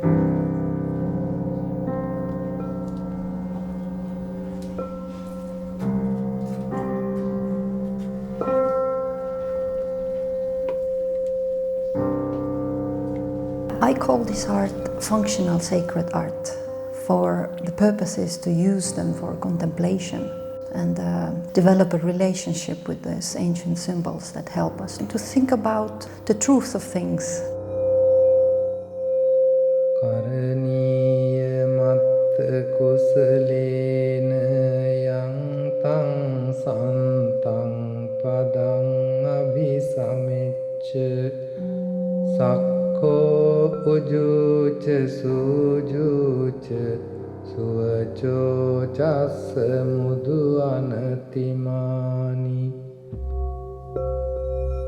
I call this art functional sacred art, for the purpose is to use them for contemplation and develop a relationship with these ancient symbols that help us to think about the truth of things. Ujuca sujuca suvaco jassa mudu anatimani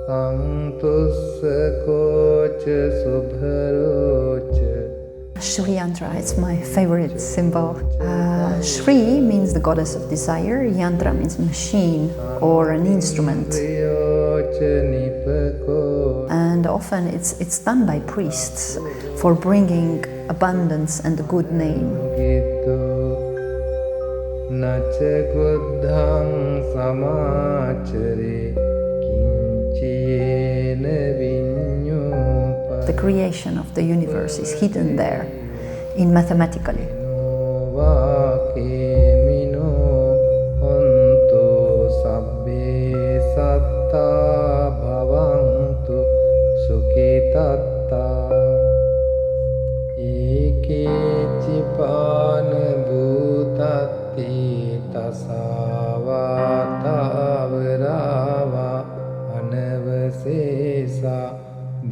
Santussa koca subharoca. Shri Yantra is my favorite symbol. Shri means the goddess of desire, Yantra means machine or an instrument. And often it's done by priests for bringing abundance and a good name. The creation of the universe is hidden there, in mathematically.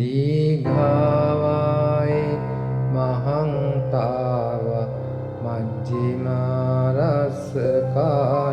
Dighavai mahantava majjima rasakaya